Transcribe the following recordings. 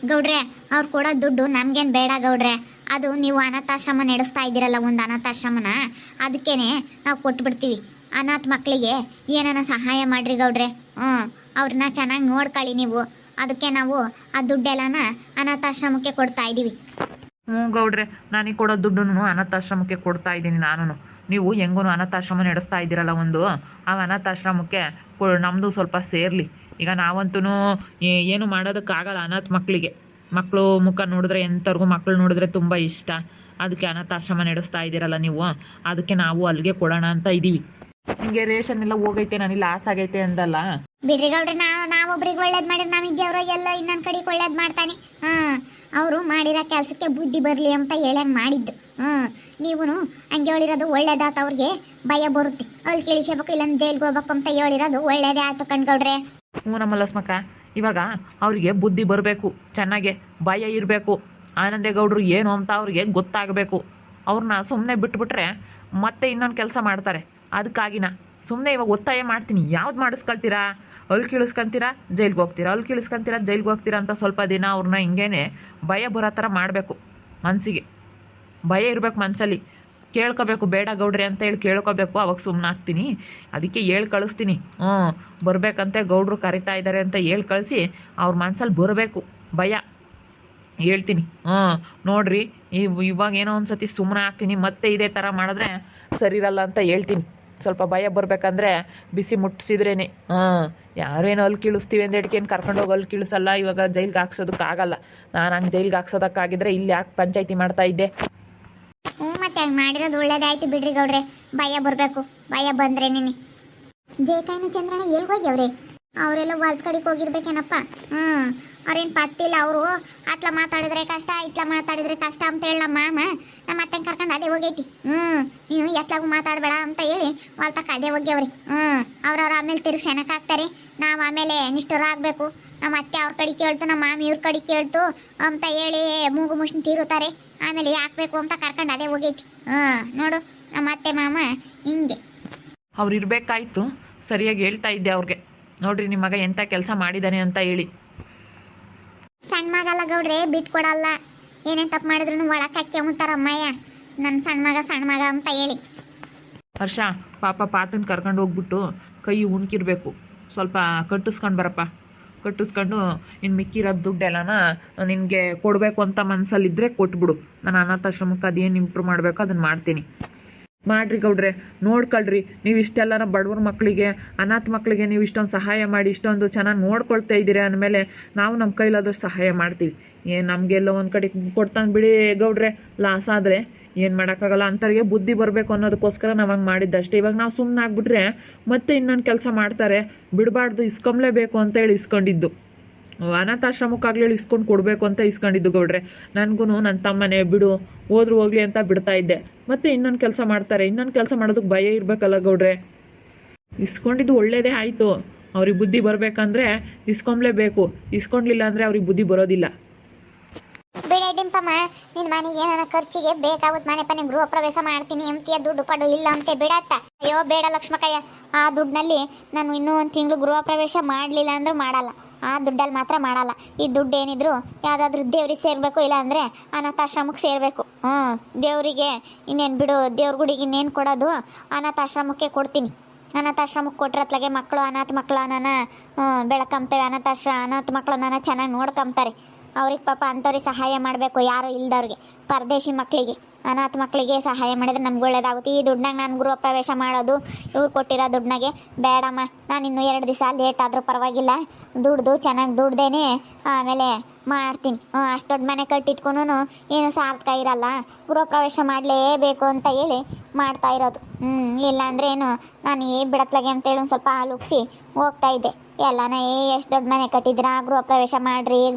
ಗೌಡ್ರೆ ಅವ್ರು ಕೊಡೋ ದುಡ್ಡು ನಮ್ಗೇನು ಬೇಡ ಗೌಡ್ರೆ. ಅದು ನೀವು ಅನಾಥಾಶ್ರಮ ನಡೆಸ್ತಾ ಇದ್ದೀರಲ್ಲ, ಒಂದು ಅನಾಥಾಶ್ರಮನ, ಅದಕ್ಕೇನೆ ನಾವು ಕೊಟ್ಬಿಡ್ತೀವಿ. ಅನಾಥ ಮಕ್ಕಳಿಗೆ ಏನಾನ ಸಹಾಯ ಮಾಡ್ರಿ ಗೌಡ್ರೆ. ಅವ್ರನ್ನ ಚೆನ್ನಾಗಿ ನೋಡ್ಕೊಳ್ಳಿ ನೀವು. ಅದಕ್ಕೆ ನಾವು ಆ ದುಡ್ಡೆಲ್ಲನ ಅನಾಥಾಶ್ರಮಕ್ಕೆ ಕೊಡ್ತಾ ಇದ್ದೀವಿ. ಹ್ಞೂ ಗೌಡ್ರೆ, ನನಗೆ ಕೊಡೋ ದುಡ್ಡನ್ನು ಅನಾಥಾಶ್ರಮಕ್ಕೆ ಕೊಡ್ತಾ ಇದ್ದೀನಿ ನಾನು. ನೀವು ಹೆಂಗೂ ಅನಾಥಾಶ್ರಮ ನಡೆಸ್ತಾ ಇದ್ದೀರಲ್ಲ ಒಂದು, ಆ ಅನಾಥಾಶ್ರಮಕ್ಕೆ ನಮ್ಮದು ಸ್ವಲ್ಪ ಸೇರಲಿ. ಈಗ ನಾವಂತೂ ಏನು ಮಾಡೋದಕ್ಕಾಗಲ್ಲ. ಅನಾಥ ಮಕ್ಕಳು ಮುಖ ನೋಡಿದ್ರೆ ಎಂಥವ್ರಿಗೂ ಮಕ್ಕಳು ನೋಡಿದ್ರೆ ತುಂಬ ಇಷ್ಟ. ಅದಕ್ಕೆ ಅನಾಥಾಶ್ರಮ ನಡೆಸ್ತಾ ಇದ್ದೀರಲ್ಲ ನೀವು, ಅದಕ್ಕೆ ನಾವು ಅಲ್ಲಿಗೆ ಕೊಡೋಣ ಅಂತ ಇದ್ದೀವಿ. ನಿಮಗೆ ರೇಷನ್ ಎಲ್ಲ ಹೋಗೈತೆ, ನನಗೆ ಲಾಸ್ ಆಗೈತೆ ಅಂದಲ್ಲ. ಬಿಡ್ರಿ ಗೌಡ್ರೆ, ನಾವೊಬ್ರಿಗೆ ಒಳ್ಳೇದು ಮಾಡಿದ್ರೆ ನಮಗೆ ದೇವ್ರ ಎಲ್ಲ ಇನ್ನೊಂದು ಕಡೆಗೆ ಒಳ್ಳೇದು ಮಾಡ್ತಾನೆ. ಅವರು ಮಾಡಿರೋ ಕೆಲಸಕ್ಕೆ ಬುದ್ಧಿ ಬರಲಿ ಅಂತ ಹೇಳಂಗೆ ಮಾಡಿದ್ದು. ನೀವು ಹಂಗೆ ಹೇಳಿರೋದು ಒಳ್ಳೇದಾತ. ಅವ್ರಿಗೆ ಭಯ ಬರುತ್ತೆ, ಅಲ್ಲಿ ಕೇಳಿಸಬೇಕು ಇಲ್ಲ ಜೈಲ್ಗೆ ಹೋಗ್ಬೇಕು ಅಂತ ಹೇಳಿರೋದು ಒಳ್ಳೇದೇ ಆಯ್ತು ಕಣ್ಗೌಡ್ರೆ. ಹ್ಞೂ ನಮ್ಮ ಲಸ್ಮಕ್ಕ, ಇವಾಗ ಅವರಿಗೆ ಬುದ್ಧಿ ಬರಬೇಕು, ಚೆನ್ನಾಗೆ ಭಯ ಇರಬೇಕು. ಆನಂದೇಗೌಡರು ಏನು ಅಂತ ಅವ್ರಿಗೆ ಗೊತ್ತಾಗಬೇಕು. ಅವ್ರನ್ನ ಸುಮ್ಮನೆ ಬಿಟ್ಬಿಟ್ರೆ ಮತ್ತೆ ಇನ್ನೊಂದು ಕೆಲಸ ಮಾಡ್ತಾರೆ. ಅದಕ್ಕಾಗಿನ ಸುಮ್ಮನೆ ಇವಾಗ ಒತ್ತಾಯ ಮಾಡ್ತೀನಿ. ಯಾವ್ದು ಮಾಡಿಸ್ಕೊಳ್ತೀರಾ? ಅಲ್ಲಿ ಕೀಳಿಸ್ಕೊಂತೀರಾ ಜೈಲ್ಗೆ ಹೋಗ್ತೀರಾ, ಅಲ್ಲಿ ಕೀಳಿಸ್ಕೊಂತೀರಾ ಜೈಲ್ಗೆ ಹೋಗ್ತೀರಾ ಅಂತ ಸ್ವಲ್ಪ ದಿನ ಅವ್ರನ್ನ ಹಿಂಗೇನೆ ಭಯ ಬರೋ ಥರ ಮಾಡಬೇಕು. ಮನಸ್ಸಿಗೆ ಭಯ ಇರಬೇಕು, ಮನಸ್ಸಲ್ಲಿ ಕೇಳ್ಕೋಬೇಕು. ಬೇಡ ಗೌಡ್ರೆ ಅಂತ ಹೇಳಿ ಕೇಳ್ಕೋಬೇಕು, ಅವಾಗ ಸುಮ್ಮನೆ ಆಗ್ತೀನಿ. ಅದಕ್ಕೆ ಹೇಳಿ ಕಳಿಸ್ತೀನಿ. ಬರಬೇಕಂತೆ ಗೌಡ್ರು ಕರಿತಾ ಇದ್ದಾರೆ ಅಂತ ಹೇಳಿ ಕಳಿಸಿ ಅವ್ರ ಮನಸ್ಸಲ್ಲಿ ಬರಬೇಕು ಭಯ. ಹೇಳ್ತೀನಿ. ನೋಡ್ರಿ, ಇವಾಗ ಏನೋ ಒಂದು ಸತಿ ಸುಮ್ಮನೆ ಆಗ್ತೀನಿ, ಮತ್ತೆ ಇದೇ ಥರ ಮಾಡಿದ್ರೆ ಸರಿರಲ್ಲ ಅಂತ ಹೇಳ್ತೀನಿ. ಸ್ವಲ್ಪ ಭಯ ಬರಬೇಕಂದ್ರೆ ಬಿಸಿ ಮುಟ್ಟಿಸಿದ್ರೇನೆ. ಯಾರೇನೋ ಅಲ್ಲಿ ಕೀಳಿಸ್ತೀವಿ ಅಂತ ಹೇಳ್ಕೇನು ಕರ್ಕೊಂಡೋಗಿ ಅಲ್ಲಿ ಕೀಳಿಸಲ್ಲ. ಇವಾಗ ಜೈಲ್ಗೆ ಹಾಕ್ಸೋದಕ್ಕಾಗಲ್ಲ. ನಾನು ಹಂಗೆ ಜೈಲ್ಗೆ ಹಾಕ್ಸೋದಕ್ಕಾಗಿದ್ರೆ ಇಲ್ಲಿ ಯಾಕೆ ಪಂಚಾಯಿತಿ ಮಾಡ್ತಾ ಇದ್ದೆ? ಮತ್ತೆ ಹಂಗೆ ಮಾಡಿರೋದು ಒಳ್ಳೇದಾಯ್ತು ಬಿಡ್ರಿ ಗೌಡ್ರೆ. ಭಯ ಬರಬೇಕು, ಭಯ ಬಂದ್ರೇನೆ. ಜೇಕಾಯಿನ ಚಂದ್ರಣ್ಣ ಎಲ್ಗೋಗ್ಯವ್ರೆ? ಅವರೆಲ್ಲ ಹೊಲ್ದ ಕಡೆಗೆ ಹೋಗಿರ್ಬೇಕೇನಪ್ಪ. ಅವ್ರೇನು ಪತ್ತಿಲ್ಲ. ಅವರು ಅಟ್ಲ ಮಾತಾಡಿದ್ರೆ ಕಷ್ಟ, ಇಟ್ಲ ಮಾತಾಡಿದ್ರೆ ಕಷ್ಟ ಅಂತ ಹೇಳಿ ನಮ್ಮ ಅತ್ತೆ ಕರ್ಕೊಂಡು ಅದೇ ಹೋಗೈತಿ. ನೀವು ಎತ್ಲಾಗೂ ಮಾತಾಡಬೇಡ ಅಂತ ಹೇಳಿ ಹೊಲ್ತಕ್ಕ ಅದೇ ಹೋಗ್ಯವ್ರಿ. ಅವ್ರವ್ರು ಆಮೇಲೆ ತಿರುಗಿ ಸೆನಕಾಗ್ತಾರೆ. ನಾವು ಆಮೇಲೆ ನಿಷ್ಠುರ ಆಗಬೇಕು. ನಮ್ಮ ಅತ್ತೆ ಅವ್ರ ಕಡೆ ಕೇಳ್ತು, ನಮ್ಮ ಮಾಮಿ ಇವ್ರ ಕಡೆ ಕೇಳ್ತು ಅಂತ ಹೇಳಿ ಮೂಗು ಮುಷ್ಣ ತೀರುತ್ತಾರೆ. ಆಮೇಲೆ ಯಾಕಬೇಕು ಅಂತ ಕರ್ಕೊಂಡು ಅದೇ ಹೋಗೈತಿ. ನೋಡು ನಮ್ಮ ಅತ್ತೆ ಮಾಮ ಹಿಂಗೆ. ಅವ್ರು ಇರಬೇಕಾಯ್ತು, ಸರಿಯಾಗಿ ಹೇಳ್ತಾ ಇದ್ದೆ ಅವ್ರಿಗೆ. ನೋಡ್ರಿ ನಿಮ್ಮ ಮಗ ಎಂಥ ಕೆಲಸ ಮಾಡಿದ್ದಾನೆ ಅಂತ ಹೇಳಿ. ಸಣ್ಣ ಮಗಲ್ಲ ಗೌಡ್ರೆ, ಬಿಟ್ಕೊಡಲ್ಲ. ಏನೇನು ತಪ್ಪು ಮಾಡಿದ್ರು ಒಳಕ್ಕೆ ಉಂತಾರ ಅಮ್ಮಯ್ಯ, ನನ್ನ ಸಣ್ಣ ಮಗ ಅಂತ ಹೇಳಿ. ಹರ್ಷ, ಪಾಪ ಪಾತನ ಕರ್ಕೊಂಡು ಹೋಗ್ಬಿಟ್ಟು ಕೈ ಉಣ್ಕಿರ್ಬೇಕು. ಸ್ವಲ್ಪ ಕಟ್ಟಿಸ್ಕೊಂಡು ಬರಪ್ಪ. ಕಟ್ಟಿಸ್ಕೊಂಡು ಇನ್ನು ಮಿಕ್ಕಿರೋ ದುಡ್ಡೆಲ್ಲನ ನಿನಗೆ ಕೊಡಬೇಕು ಅಂತ ಮನಸ್ಸಲ್ಲಿದ್ದರೆ ಕೊಟ್ಬಿಡು. ನಾನು ಅನಾಥಾಶ್ರಮಕ್ಕೆ ಅದೇನು ಇಂಪ್ರೂವ್ ಮಾಡಬೇಕು ಅದನ್ನು ಮಾಡ್ತೀನಿ. ಮಾಡಿರಿ ಗೌಡ್ರೆ, ನೋಡ್ಕೊಳ್ರಿ. ನೀವು ಇಷ್ಟೆಲ್ಲನ ಬಡವ್ರ ಮಕ್ಕಳಿಗೆ, ಅನಾಥ ಮಕ್ಕಳಿಗೆ ನೀವು ಇಷ್ಟೊಂದು ಸಹಾಯ ಮಾಡಿ ಇಷ್ಟೊಂದು ಚೆನ್ನಾಗಿ ನೋಡ್ಕೊಳ್ತಾ ಇದ್ದೀರಿ ಅಂದಮೇಲೆ ನಾವು ನಮ್ಮ ಕೈಲಾದಷ್ಟು ಸಹಾಯ ಮಾಡ್ತೀವಿ. ನಮಗೆಲ್ಲ ಒಂದು ಕಡೆ ಕೊಡ್ತಾನೆ ಬಿಡಿ ಗೌಡ್ರೆ, ಲಾಸ್ ಆದರೆ ಏನು ಮಾಡೋಕ್ಕಾಗಲ್ಲ. ಅಂಥವ್ರಿಗೆ ಬುದ್ಧಿ ಬರಬೇಕು ಅನ್ನೋದಕ್ಕೋಸ್ಕರ ನಾವು ಹಂಗೆ ಮಾಡಿದ್ದಷ್ಟೇ. ಇವಾಗ ನಾವು ಸುಮ್ಮನೆ ಆಗಿಬಿಟ್ರೆ ಮತ್ತೆ ಇನ್ನೊಂದು ಕೆಲಸ ಮಾಡ್ತಾರೆ. ಬಿಡಬಾರ್ದು, ಇಸ್ಕೊಂಬ್ಲೇಬೇಕು ಅಂತ ಹೇಳಿ ಇಸ್ಕೊಂಡಿದ್ದು. ಅನಾಥಾಶ್ರಮಕ್ಕಾಗಲಿ ಇಸ್ಕೊಂಡು ಕೊಡಬೇಕು ಅಂತ ಇಸ್ಕೊಂಡಿದ್ದು ಗೌಡ್ರೆ. ನನಗೂ ನನ್ನ ತಮ್ಮನೇ ಬಿಡು, ಹೋದ್ರು ಹೋಗ್ಲಿ ಅಂತ ಬಿಡ್ತಾ ಇದ್ದೆ. ಮತ್ತೆ ಇನ್ನೊಂದು ಕೆಲಸ ಮಾಡ್ತಾರೆ. ಇನ್ನೊಂದು ಕೆಲಸ ಮಾಡೋದಕ್ಕೆ ಭಯ ಇರಬೇಕಲ್ಲ ಗೌಡ್ರೆ. ಇಸ್ಕೊಂಡಿದ್ದು ಒಳ್ಳೇದೇ ಆಯಿತು. ಅವ್ರಿಗೆ ಬುದ್ಧಿ ಬರಬೇಕಂದ್ರೆ ಇಸ್ಕೊಂಬ್ಲೇಬೇಕು. ಇಸ್ಕೊಂಡ್ಲಿಲ್ಲ ಅಂದರೆ ಅವ್ರಿಗೆ ಬುದ್ಧಿ ಬರೋದಿಲ್ಲ. ಬೇಡ ಡಿಂಪಮ್ಮ, ನಿನ್ನ ಮನೆಗೆ ನನ್ನ ಖರ್ಚಿಗೆ ಬೇಕಾಗುತ್ತೆ. ಮನೆ ಪನೆ ಗೃಹ ಪ್ರವೇಶ ಮಾಡ್ತೀನಿ ಎಂತಿಯ ದುಡ್ಡು ಪಡು ಇಲ್ಲ ಅಂತ ಬಿಡತ್ತ. ಅಯ್ಯೋ ಬೇಡ ಲಕ್ಷ್ಮಕ್ಕಯ್ಯ, ಆ ದುಡ್ಡಿನಲ್ಲಿ ನಾನು ಇನ್ನೂ ಒಂದು ತಿಂಗಳು ಗೃಹ ಪ್ರವೇಶ ಮಾಡಲಿಲ್ಲ ಅಂದ್ರೂ ಮಾಡಲ್ಲ. ಆ ದುಡ್ಡಲ್ಲಿ ಮಾತ್ರ ಮಾಡಲ್ಲ. ಈ ದುಡ್ಡು ಏನಿದ್ರು ಯಾವುದಾದ್ರೂ ದೇವ್ರಿಗೆ ಸೇರಬೇಕು, ಇಲ್ಲ ಅಂದರೆ ಅನಾಥಾಶ್ರಮಕ್ಕೆ ಸೇರಬೇಕು. ದೇವರಿಗೆ ಇನ್ನೇನು ಬಿಡು, ದೇವ್ರ ಗುಡಿಗೆ ಇನ್ನೇನು ಕೊಡೋದು, ಅನಾಥಾಶ್ರಮಕ್ಕೆ ಕೊಡ್ತೀನಿ. ಅನಾಥಾಶ್ರಮಕ್ಕೆ ಕೊಟ್ಟಿರತ್ಲಾಗೆ ಮಕ್ಕಳು, ಅನಾಥ ಮಕ್ಕಳನ್ನ ಬೆಳಕಂತೇವೆ. ಅನಾಥ ಮಕ್ಕಳನ್ನ ಚೆನ್ನಾಗಿ ನೋಡ್ಕೊಂತಾರೆ. ಅವ್ರಿಗೆ ಪಾಪ ಅಂಥವ್ರಿಗೆ ಸಹಾಯ ಮಾಡಬೇಕು, ಯಾರು ಇಲ್ದವ್ರಿಗೆ, ಪರದೇಶಿ ಮಕ್ಕಳಿಗೆ, ಅನಾಥ ಮಕ್ಕಳಿಗೆ ಸಹಾಯ ಮಾಡಿದ್ರೆ ನಮ್ಗೆ ಒಳ್ಳೇದಾಗುತ್ತೆ. ಈ ದುಡ್ಡಾಗ ನಾನು ಗೃಹ ಪ್ರವೇಶ ಮಾಡೋದು ಇವ್ರು ಕೊಟ್ಟಿರೋ ದುಡ್ಡಾಗೆ ಬೇಡಮ್ಮ. ನಾನು ಇನ್ನೂ 2 ದಿವಸ ಲೇಟ್ ಆದರೂ ಪರವಾಗಿಲ್ಲ, ದುಡ್ದು ಚೆನ್ನಾಗಿ ದುಡ್ದೇನೆ ಆಮೇಲೆ ಮಾಡ್ತೀನಿ. ಅಷ್ಟು ದೊಡ್ಡ ಮನೆ ಕಟ್ಟಿಟ್ಕೊನು ಏನು ಸಾರ್ಥಕ ಇರಲ್ಲ. ಗೃಹ ಪ್ರವೇಶ ಮಾಡಲೇಬೇಕು ಅಂತ ಹೇಳಿ ಮಾಡ್ತಾ ಇರೋದು. ಇಲ್ಲ ಅಂದರೆ ಏನು, ನಾನು ಬಿಡತ್ಲಾಗೆ ಅಂತೇಳಿ ಒಂದು ಸ್ವಲ್ಪ ಹಾಲು ಉಗ್ಸಿ ಹೋಗ್ತಾ ಇದ್ದೆ. ಎಲ್ಲನ ಎಷ್ಟು ದೊಡ್ಡ ಮನೆ ಕಟ್ಟಿದ್ದೀರಾ, ಗೃಹ ಪ್ರವೇಶ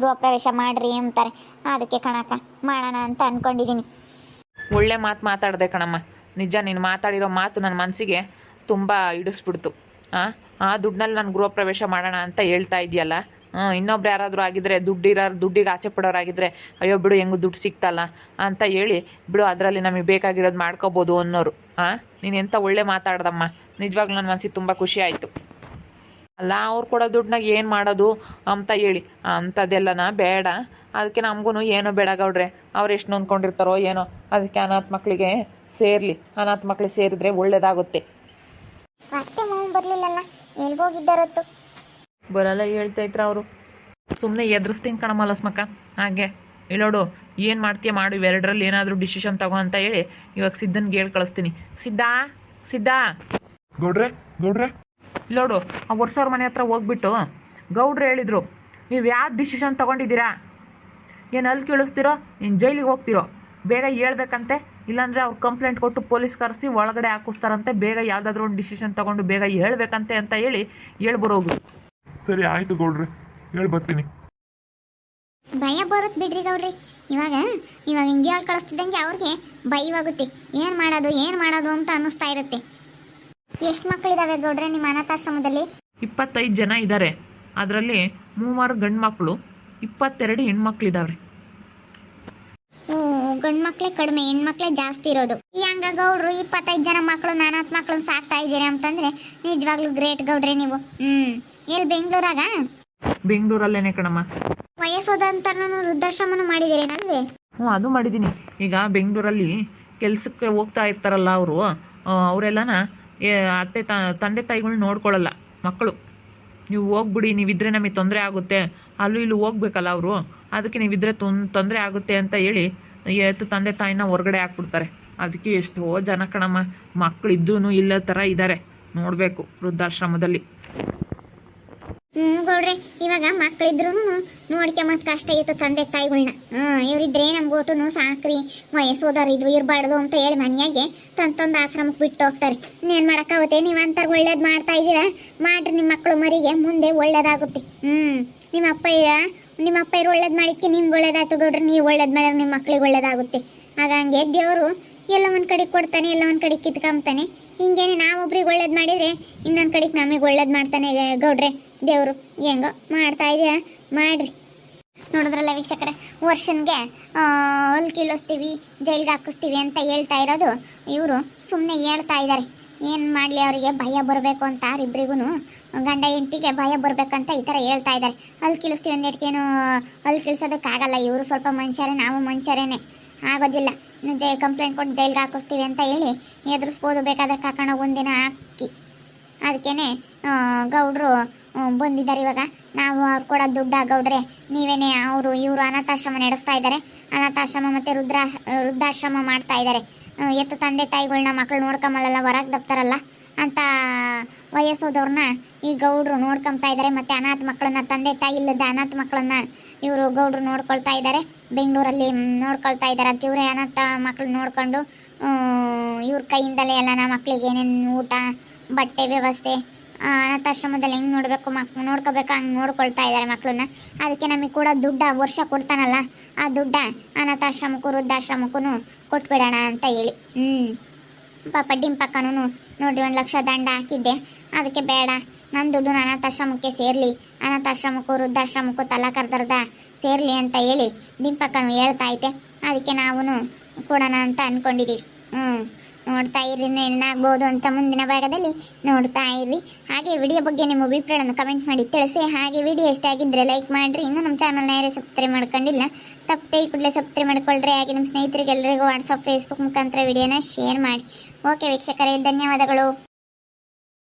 ಮಾಡಿರಿ ಅಂತಾರೆ. ಅದಕ್ಕೆ ಕಣಕ್ಕ ಮಾಡೋಣ ಅಂತ ಅಂದ್ಕೊಂಡಿದ್ದೀನಿ. ಒಳ್ಳೆ ಮಾತು ಮಾತಾಡಿದೆ ಕಣಮ್ಮ. ನಿಜ, ನೀನು ಮಾತಾಡಿರೋ ಮಾತು ನನ್ನ ಮನಸ್ಸಿಗೆ ತುಂಬ ಹಿಡಿಸ್ಬಿಡ್ತು. ಆ ದುಡ್ಡಿನಲ್ಲಿ ನಾನು ಗೃಹ ಪ್ರವೇಶ ಮಾಡೋಣ ಅಂತ ಹೇಳ್ತಾ ಇದೆಯಲ್ಲ. ಇನ್ನೊಬ್ರು ಯಾರಾದರೂ ಆಗಿದ್ರೆ, ದುಡ್ಡಿಗೆ ಆಸೆ ಪಡೋರಾಗಿದ್ದರೆ ಅಯ್ಯೋ ಬಿಡು ಹೆಂಗೂ ದುಡ್ಡು ಸಿಗ್ತಲ್ಲ ಅಂತ ಹೇಳಿ ಬಿಡು, ಅದರಲ್ಲಿ ನಮಗೆ ಬೇಕಾಗಿರೋದು ಮಾಡ್ಕೋಬೋದು ಅನ್ನೋರು. ನೀನು ಎಂಥ ಒಳ್ಳೆ ಮಾತಾಡ್ದಮ್ಮ. ನಿಜವಾಗ್ಲೂ ನನ್ನ ಮನಸ್ಸಿಗೆ ತುಂಬ ಖುಷಿ ಆಯಿತು. ಅಲ್ಲ ಅವ್ರು ಕೊಡೋ ದುಡ್ಡನ್ನಾಗ ಏನು ಮಾಡೋದು ಅಂತ ಹೇಳಿ ಅಂಥದ್ದೆಲ್ಲನ ಬೇಡ. ಅದಕ್ಕೆ ನಮಗೂ ಏನೋ ಬೇಡ ಗೌಡ್ರೆ. ಅವ್ರು ಎಷ್ಟು ನೊಂದ್ಕೊಂಡಿರ್ತಾರೋ ಏನೋ. ಅದಕ್ಕೆ ಅನಾಥ ಮಕ್ಕಳಿಗೆ ಸೇರಲಿ, ಅನಾಥ ಮಕ್ಕಳಿಗೆ ಸೇರಿದ್ರೆ ಒಳ್ಳೇದಾಗುತ್ತೆ. ಮತ್ತೆ ಮಾವು ಬರಲಿಲ್ಲಲ್ಲ, ಎಲ್ಗೋಗಿದ್ದಾರತ್ತು? ಬರಲ್ಲ ಹೇಳ್ತಾ ಇದ್ರ ಅವರು. ಸುಮ್ಮನೆ ಎದುರಿಸ್ತೀನಿ ಕಣಮ್ಮ ಲಸ್ಮಕ್ಕ. ಹಾಗೆ ಇಲ್ಲೋಡು, ಏನು ಮಾಡ್ತೀಯ ಮಾಡು, ಇವೆರಡರಲ್ಲಿ ಏನಾದರೂ ಡಿಸಿಷನ್ ತಗೋ ಅಂತ ಹೇಳಿ ಇವಾಗ ಸಿದ್ಧನ್ಗೆ ಹೇಳಿ ಕಳಿಸ್ತೀನಿ. ಸಿದ್ಧ ಗೌಡ್ರೆ ಗೌಡ್ರೆ ಇಲ್ಲೋಡು, ಆ ವರ್ಷವ್ರ ಮನೆ ಹತ್ರ ಹೋಗ್ಬಿಟ್ಟು ಗೌಡ್ರು ಹೇಳಿದರು, ನೀವು ಯಾವ್ದು ಡಿಸಿಷನ್ ತೊಗೊಂಡಿದ್ದೀರಾ, ಏನು ಅಲ್ಲಿ ಕೇಳಿಸ್ತಿರೋ, ನೀನು ಜೈಲಿಗೆ ಹೋಗ್ತಿರೋ, ಬೇಗ ಹೇಳ್ಬೇಕಂತೆ. ಇಲ್ಲಾಂದರೆ ಅವ್ರು ಕಂಪ್ಲೇಂಟ್ ಕೊಟ್ಟು ಪೊಲೀಸ್ ಕರೆಸಿ ಒಳಗಡೆ ಹಾಕಿಸ್ತಾರಂತೆ. ಬೇಗ ಯಾವುದಾದ್ರೂ ಒಂದು ಡಿಸಿಷನ್ ತೊಗೊಂಡು ಬೇಗ ಹೇಳ್ಬೇಕಂತೆ ಅಂತ ಹೇಳಿ ಹೇಳ್ಬರೋದು. ಸರಿ ಆಯಿತು ಗೌಡ್ರೆ, ಹೇಳಿ ಬರ್ತೀನಿ. ಭಯ ಬರುತ್ತೆ ಬಿಡ್ರಿ ಗೌಡ್ರಿ. ಇವಾಗ ಹಿಂಗೆ ಹೇಳಿ ಕಳಿಸ್ತಿದ್ದಂಗೆ ಅವ್ರಿಗೆ ಭಯವಾಗುತ್ತೆ. ಏನು ಮಾಡೋದು ಅಂತ ಅನ್ನಿಸ್ತಾ ಇರುತ್ತೆ. ಎಷ್ಟು ಮಕ್ಕಳಿದಾವೆ ಗೌಡ್ರೆ ನಿಮ್ಮ ಅನಾಥಾಶ್ರಮದಲ್ಲಿ? 25 ಜನ ಇದ್ದಾರೆ. ಅದರಲ್ಲಿ 3 ಗಂಡು ಮಕ್ಕಳು, 22 ಹೆಣ್ಮಕ್ಳಿದಾವ್ರಿ. ಗಂಡು ಮಕ್ಕಳೇ ಕಡಿಮೆ, ಹೆಣ್ಮಕ್ಳೇ ಜಾಸ್ತಿ ಇರೋದು. ಹಂಗ ಗೌಡ್ರು 25 ಜನ ಮಕ್ಕಳು, ಅನಾಥ ಮಕ್ಕಳನ್ನ ಸಾಕ್ತಾ ಇದ್ದೀರಾ ಅಂತಂದ್ರೆ ನಿಜವಾಗ್ಲೂ ಗ್ರೇಟ್ ಗೌಡ್ರೆ ನೀವು. ಎಲ್ಲಿ ಬೆಂಗಳೂರಾಗ? ಬೆಂಗಳೂರಲ್ಲೇನೆ ಕಣಮ್ಮ. ವಯಸ್ಸೋದಂತನೂ ವೃದ್ಧಾಶ್ರಮನೂ ಮಾಡಿದ್ದೀರಿ ನಲ್ವೇ? ಅದು ಮಾಡಿದ್ದೀನಿ. ಈಗ ಬೆಂಗಳೂರಲ್ಲಿ ಕೆಲಸಕ್ಕೆ ಹೋಗ್ತಾ ಇರ್ತಾರಲ್ಲ ಅವರು, ಅವರೆಲ್ಲನ ಅತ್ತೆ ತಂದೆ ತಾಯಿಗಳನ್ನ ನೋಡ್ಕೊಳ್ಳಲ್ಲ ಮಕ್ಕಳು. ನೀವು ಹೋಗ್ಬಿಡಿ, ನೀವಿದ್ರೆ ನಮಗೆ ತೊಂದರೆ ಆಗುತ್ತೆ, ಅಲ್ಲೂ ಇಲ್ಲೂ ಹೋಗ್ಬೇಕಲ್ಲ ಅವರು, ಅದಕ್ಕೆ ನೀವಿದ್ರೆ ತೊಂದರೆ ಆಗುತ್ತೆ ಅಂತ ಹೇಳಿ ತಂದೆ ತಾಯಿನ ಹೊರಗಡೆ ಹಾಕ್ಬಿಡ್ತಾರೆ. ಅದಕ್ಕೆ ಎಷ್ಟೋ ಜನ ಕಣಮ್ಮ ಮಕ್ಕಳಿದ್ದೂ ಇಲ್ಲ ಥರ ಇದ್ದಾರೆ, ನೋಡಬೇಕು ವೃದ್ಧಾಶ್ರಮದಲ್ಲಿ. ಗೌಡ್ರೆ, ಇವಾಗ ಮಕ್ಕಳಿದ್ರು ನೋಡ್ಕೊಂಬತ್ ಕಷ್ಟ ಇತ್ತು ತಂದೆ ತಾಯಿಗಳ್ನ. ಇವರಿದ್ರೆ ನಮ್ಗೆ ಒಟ್ಟು ಸಾಕ್ರಿ, ವಯಸ್ಸೋದಾರ ಇರಬಾರ್ದು ಅಂತ ಹೇಳಿ ಮನೆಯಾಗೆ ತಂದೊಂದು ಆಶ್ರಮಕ್ಕೆ ಬಿಟ್ಟು ಹೋಗ್ತಾರೆ. ಇನ್ನೇನು ಮಾಡೋಕ್ಕಾಗುತ್ತೆ? ನೀವು ಅಂತಾರೆ ಒಳ್ಳೇದು ಮಾಡ್ತಾ ಇದ್ದೀರಾ, ಮಾಡ್ರಿ. ನಿಮ್ಮ ಮಕ್ಕಳು ಮರಿಗೆ ಮುಂದೆ ಒಳ್ಳೇದಾಗುತ್ತೆ. ನಿಮ್ಮ ಅಪ್ಪ ಇರು ಒಳ್ಳೇದು ಮಾಡಿದ್ಕೆ ನಿಮ್ಗೆ ಒಳ್ಳೇದಾಯ್ತು ಗೌಡ್ರೆ. ನೀವು ಒಳ್ಳೇದು ಮಾಡಿದ್ರೆ ನಿಮ್ಮ ಮಕ್ಳಿಗೆ ಒಳ್ಳೇದಾಗುತ್ತೆ. ಹಾಗಂಗೆ ದೇವರು ಎಲ್ಲ ಒಂದು ಕಡೆಗೆ ಕೊಡ್ತಾನೆ, ಎಲ್ಲ ಒಂದು ಕಡೆಗೆ ಕಿತ್ಕೊಂತಾನೆ. ಹಿಂಗೇನೆ ನಾವೊಬ್ರಿಗೆ ಒಳ್ಳೇದು ಮಾಡಿದರೆ ಇನ್ನೊಂದು ಕಡೆಗೆ ನಮಗೆ ಒಳ್ಳೇದು ಮಾಡ್ತಾನೆ ಗೌಡ್ರೆ ದೇವರು. ಹೆಂಗೋ ಮಾಡ್ತಾ ಇದೆಯಾ, ಮಾಡ್ರಿ. ನೋಡಿದ್ರಲ್ಲ ವೀಕ್ಷಕರೇ, ವರ್ಷನ್ಗೆ ಅಲ್ಲಿ ಕೀಳಿಸ್ತೀವಿ, ಜೈಲಿಗೆ ಹಾಕಿಸ್ತೀವಿ ಅಂತ ಹೇಳ್ತಾ ಇರೋದು ಇವರು ಸುಮ್ಮನೆ ಹೇಳ್ತಾ ಇದ್ದಾರೆ. ಏನು ಮಾಡಲಿ, ಅವರಿಗೆ ಭಯ ಬರಬೇಕು ಅಂತ ಇಬ್ಬರಿಗೂ ಗಂಡ ಹೆಂಡತಿಗೆ ಭಯ ಬರಬೇಕಂತ ಈ ಥರ ಹೇಳ್ತಾ ಇದ್ದಾರೆ. ಅಲ್ಲಿ ಕೀಳಿಸ್ತೀವಿ ಅಂದೇಟ್ಕೇನು ಅಲ್ಲಿ ಕೀಳ್ಸೋದಕ್ಕಾಗಲ್ಲ. ಇವರು ಸ್ವಲ್ಪ ಮನುಷ್ಯರೇ, ನಾವು ಮನುಷ್ಯರೇನೆ, ಆಗೋದಿಲ್ಲ. ಇನ್ನು ಕಂಪ್ಲೇಂಟ್ ಕೊಟ್ಟು ಜೈಲಿಗೆ ಹಾಕಿಸ್ತೀವಿ ಅಂತ ಹೇಳಿ ಎದುರಿಸ್ಬೋದು. ಬೇಕಾದ್ರೆ ಕರ್ಕೊಂಡೋಗಿ ಒಂದಿನ ಹಾಕಿ. ಅದಕ್ಕೇ ಗೌಡ್ರು ಬಂದಿದ್ದಾರೆ. ಇವಾಗ ನಾವು ಅವ್ರು ಕೊಡೋ ದುಡ್ಡ ಗೌಡ್ರೆ, ನೀವೇನೇ ಇವರು ಅನಾಥಾಶ್ರಮ ನಡೆಸ್ತಾ ಇದ್ದಾರೆ. ಅನಾಥಾಶ್ರಮ ಮತ್ತು ವೃದ್ಧಾಶ್ರಮ ಮಾಡ್ತಾ ಇದ್ದಾರೆ. ಎತ್ತ ತಂದೆ ತಾಯಿಗಳನ್ನ ಮಕ್ಕಳು ನೋಡ್ಕೊಂಬಲ್ಲ, ಹೊರಗೆ ದಪ್ತಾರಲ್ಲ ಅಂತ ವಯಸ್ಸೋದವ್ರನ್ನ ಈ ಗೌಡ್ರು ನೋಡ್ಕೊತಾ ಇದ್ದಾರೆ. ಮತ್ತು ಅನಾಥ ಮಕ್ಕಳನ್ನ, ತಂದೆ ತಾಯಿ ಇಲ್ಲದ ಅನಾಥ ಮಕ್ಕಳನ್ನ ಇವರು ಗೌಡ್ರು ನೋಡ್ಕೊಳ್ತಾ ಇದ್ದಾರೆ. ಬೆಂಗಳೂರಲ್ಲಿ ನೋಡ್ಕೊಳ್ತಾ ಇದ್ದಾರೆ. ಅಂತ ಇವರೇ ಅನಾಥ ಮಕ್ಕಳು ನೋಡ್ಕೊಂಡು ಇವ್ರ ಕೈಯಿಂದಲೇ ಎಲ್ಲ ನಮ್ಮ ಮಕ್ಕಳಿಗೆ ಏನೇನು ಊಟ, ಬಟ್ಟೆ ವ್ಯವಸ್ಥೆ, ಅನಾಥಾಶ್ರಮದಲ್ಲಿ ಹೆಂಗೆ ನೋಡ್ಕೋಬೇಕು ಹಂಗೆ ನೋಡ್ಕೊಳ್ತಾ ಇದ್ದಾರೆ ಮಕ್ಕಳನ್ನ. ಅದಕ್ಕೆ ನಮಗೆ ಕೂಡ ದುಡ್ಡ ವರ್ಷ ಕೊಡ್ತಾನಲ್ಲ, ಆ ದುಡ್ಡ ಅನಾಥಾಶ್ರಮಕ್ಕೂ ವೃದ್ಧಾಶ್ರಮಕ್ಕೂ ಕೊಟ್ಬಿಡೋಣ ಅಂತ ಹೇಳಿ. ಪಾಪ ಡಿಂಪಕ್ಕನೂ ನೋಡ್ರಿ 1 ಲಕ್ಷ ದಂಡ ಹಾಕಿದ್ದೆ. ಅದಕ್ಕೆ ಬೇಡ, ನನ್ನ ದುಡ್ಡು ಅನಾಥಾಶ್ರಮಕ್ಕೆ ಸೇರಲಿ, ಅನಾಥಾಶ್ರಮಕ್ಕೂ ವೃದ್ಧಾಶ್ರಮಕ್ಕೂ ತಲಾ ಕರ್ದರ್ದ ಸೇರಲಿ ಅಂತ ಹೇಳಿ ಡಿಂಪಕ್ಕನು ಹೇಳ್ತಾ ಐತೆ. ಅದಕ್ಕೆ ನಾವು ಕೊಡೋಣ ಅಂತ ಅಂದ್ಕೊಂಡಿದ್ದೀವಿ. ನೋಡ್ತಾ ಇರ್ರಿ, ಏನಾಗ್ಬೋದು ಅಂತ ಮುಂದಿನ ಭಾಗದಲ್ಲಿ ನೋಡ್ತಾ ಇರ್ರಿ. ಹಾಗೆ ವಿಡಿಯೋ ಬಗ್ಗೆ ನಿಮ್ಮ ಅಭಿಪ್ರಾಯವನ್ನು ಕಮೆಂಟ್ ಮಾಡಿ ತಿಳಿಸಿ. ಹಾಗೆ ವಿಡಿಯೋ ಇಷ್ಟ ಆಗಿದ್ದರೆ ಲೈಕ್ ಮಾಡಿರಿ. ಇನ್ನೂ ನಮ್ಮ ಚಾನಲ್ನ ಯಾರೇ ಸಬ್ಸ್ಕ್ರೈಬ್ ಮಾಡ್ಕೊಂಡಿಲ್ಲ, ತಪ್ಪದೆ ಈ ಕೂಡಲೇ ಸಬ್ಸ್ಕ್ರೈಬ್ ಮಾಡ್ಕೊಳ್ರಿ. ಹಾಗೆ ನಿಮ್ಮ ಸ್ನೇಹಿತರಿಗೆ ಎಲ್ಲರಿಗೂ ವಾಟ್ಸಪ್, ಫೇಸ್ಬುಕ್ ಮುಖಾಂತರ ವಿಡಿಯೋನ ಶೇರ್ ಮಾಡಿ. ಓಕೆ ವೀಕ್ಷಕರೇ, ಧನ್ಯವಾದಗಳು.